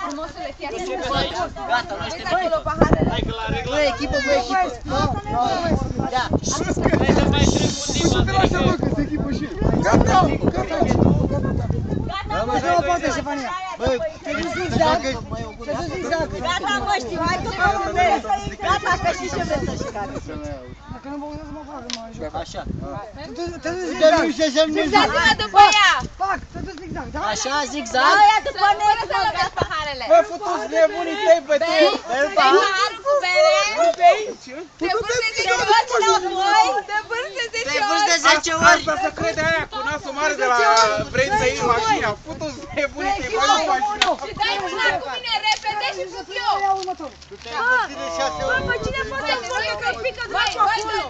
Frumosule, chiar să Gata, nu știu. Hai că la reglat. Băi, echipă, băi, echipă. Da. Hai să mai trec un timp. Gata! Gata, mă, poate, Ștefania. Băi, te duci zigzag. Te duci zigzag. Gata, mă, știu, hai că gata, că știi ce vreți să știți. Dacă nu băgă să mă facă, mă joc. Așa. Te duci zigzag. zigzagă după ea! Fac, te duci zigzag, da? Așa, zigzag. Aia după Fără negru. să lăsați paharele! Bă, futu-ți nebunii tăi, bă, tu! Bei paharul cu bere! Uite aici! Te vârți de 10 ori! Te vârți de 10 Te vârți de ori! 10 ori. Asta se crede aia cu nasul mare de la vrei să iei mașina. Futu-ți nebunii tăi, bă, nu mașina. Și dai mâna cu mine repede și fut eu! Ia următorul. Mă, cine poate să spune că pică doar pe acolo?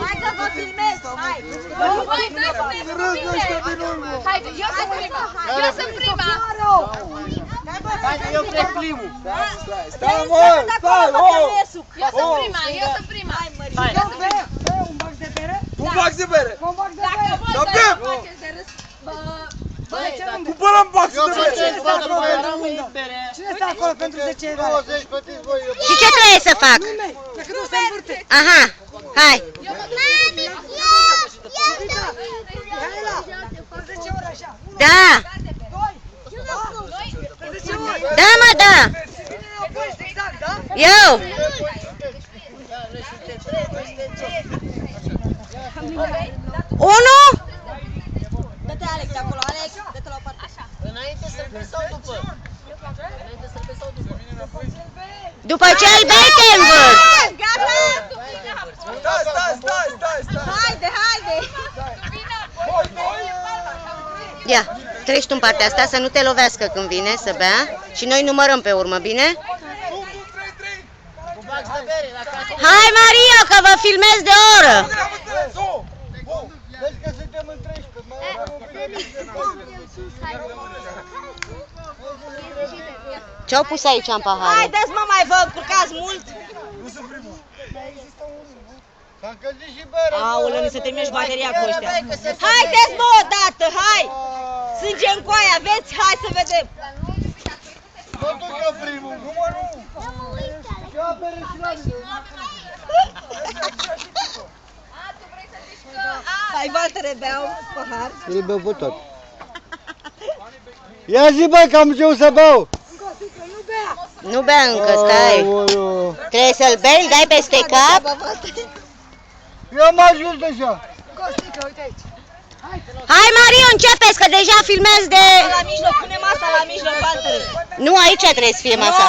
Hai să vă filmez, hai! Voi dați-ne cu mine! Haide, eu sunt prima! Eu sunt prima! Haide, eu plec primul. Stai, mă, stai, Eu sunt prima! Eu sunt prima! Hai. Un bac de bere? un bac de bere. Un bac de Dacă bere. voi Da, să bem! faceți de râs, Cumpărăm baxul de bere. Cine stă acolo pentru bere? Cine stă acolo pentru 10 euro? Și ce trebuie să fac? Numei, dacă nu se învârte. Aha, hai. Da, da mă, da. Eu. Unu. Dă-te Alex de acolo, Alex, dă-te la o parte. Așa. Înainte să pleci sau după? Înainte să pleci sau după? După ce îl bei te învârți. Gata! Stai. Haide, haide! Ia, treci tu în partea asta să nu te lovească când vine să bea și noi numărăm pe urmă, bine? Cu bax de bere, dacă ați... Hai, Maria, că vă filmez de oră. Vezi că suntem în 13, mai Ce-au pus aici în pahare? Haideți, mă, mai vă încurcați mult! S-a încălzit și bere. Aoleu, nu se termină și bateria cu ăștia. Haideți, mă, odată, hai! Sânge în coaie, aveți? Hai să vedem! Mă duc eu primul. Nu, mă, nu. Și a bere și la mine. Hai, Valtere, beau pahar. Îl beau pe tot. Ia zi, bă, că am ce să beau. Nu bea încă, stai. Trebuie să-l bei, îl dai peste cap. Eu am ajuns deja. Costică, uite aici. Hai, Mario, începeți, că deja filmez de... La mijloc, pune masa la mijloc, Valtere. Nu, aici trebuie să fie masa.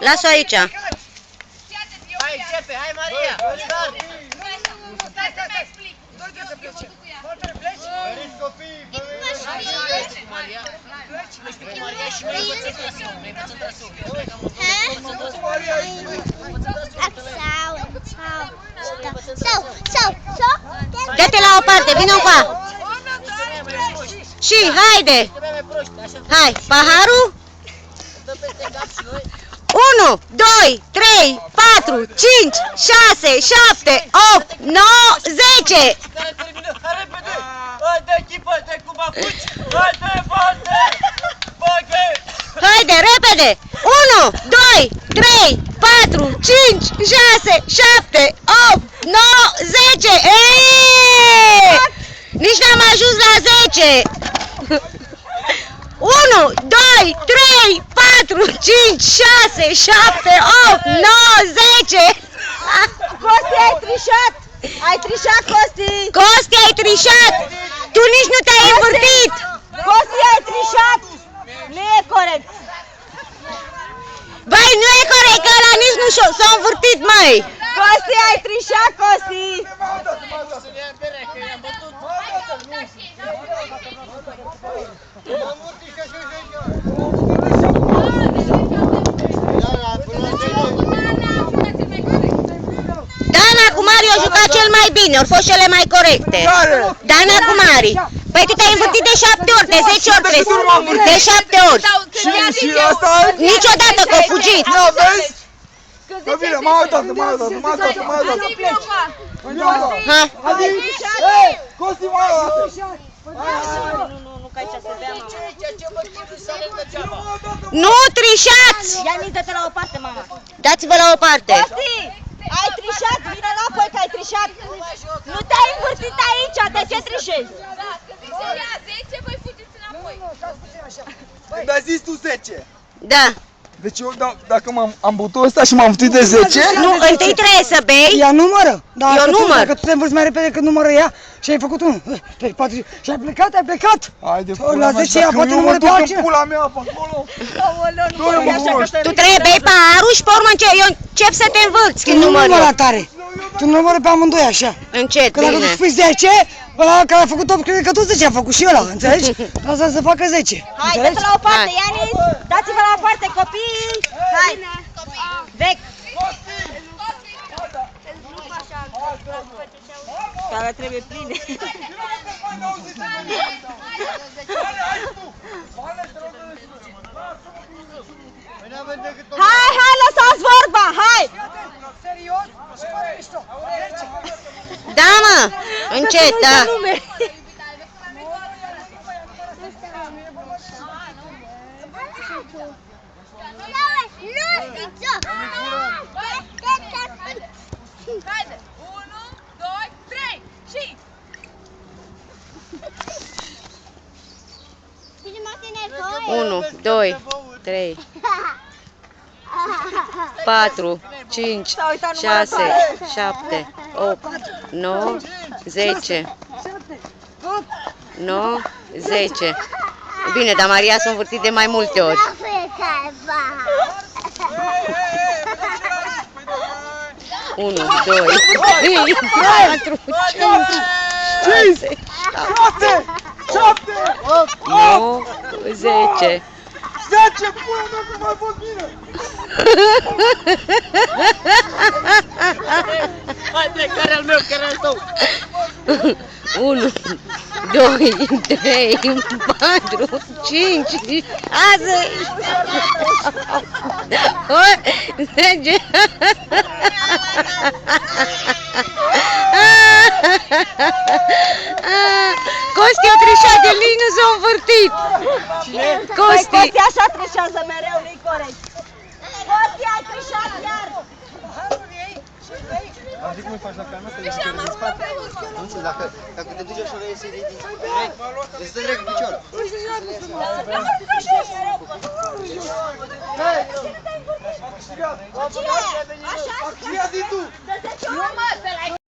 Las-o aici. Hai, începe, hai, Maria! Start! Stai să-mi explic! Eu mă duc cu ea! Feriți copiii, Maria, nu știu, cu Maria și noi învățăm traseul. Noi învățăm traseul. Dă-te la o parte, vină încoa. Și, haide. Hai, paharul. 1, 2, 3, 4, 5, 6, 7, 8, 9, 10. Care termină? Hai, repede! Hai, de echipă, de cu babuci! Hai, de față! Bagă! Haide, repede. 1, 2, 3, 4, 5, 6, 7, 8, 9, 10. Eee! Nici n-am ajuns la 10. 1, 2, 3, 4, 5, 6, 7, 8, 9, 10. Costi, ai trișat! Ai trișat, Costi! Costi, ai trișat! Tu nici nu te-ai învârtit! Costi, ai trișat! Nu e corect! Băi, nu e corect, că ăla nici nu s-a învârtit, măi! Costi, ai trișat, Costi! Să ne ia berea, că i-am bătut. Dana cu Mari au jucat cel mai bine, au fost cele mai corecte. Dana cu Mari. Păi tu te-ai învârtit de 7 ori, de 10 ori trebuie. De 7 ori. Și asta? Niciodată că au fugit. Nu, vezi? Bă, bine, m-a dat. Ha? Adi, hei, Costi, m-a dat. Nu, că aici se bea, mama. Nu trișați! Ia niște la o parte, mama. Dați-vă la o parte. Costi, ai trișat, vine înapoi că ai trișat. Nu te-ai învârtit aici, de ce trișezi? Ia 10, voi fugeți înapoi. Mi-a zis tu 10. Da. Deci eu, dacă am băut ăsta și m-am făcut de 10? Nu, întâi trebuie să bei. Ea numără. Eu număr. Dacă tu te învârți mai repede cât numără ea și ai făcut 1, 3, 4 și ai plecat. Haide, La pula mea, 10 ea dacă poate eu mă numără pe duc în altcineva. pula mea pe acolo. Aoleu, nu așa că Tu trebuie bei paharul și pe urmă eu încep să te învârți când Nu număr numără eu. tare. Tu numără pe amândoi așa. Încet, Că dacă tu bine. spui 10, ăla care a făcut 8 crede că tot 10 a făcut și ăla, înțelegi? Asta să facă 10. Hai, dă-te la o parte, Ianis! Dați-vă la o parte, copii! Hai! Vechi! Care trebuie pline. Hai, lăsați vorba, hai! Da, mă, încet, da. Haide, 1, 2, 3 și... 1, 2, 3, 4, 5, 6, 7, 8, 9, 10. 9, 10. Bine, dar Maria s-a învârtit de mai multe ori. 1, 2, 3, 4, 5, 6, 7, 8, 9, 10. 10, pula mea, că m-ai fost bine. Haide, care al meu, care al tău? 1, 2, 3, 4, 5, 6, 10. Costi a trișat de nici nu s-a învârtit. Costi. Costi așa trișează mereu, nu-i corect. Costi, ai trișat iar! Am zis cum îi faci la calmea să le zici în spate? Nu știu, dacă te duci așa la iese de din spate, îți stă direct picior. Așa? Ia zi tu! Nu mă, să l-ai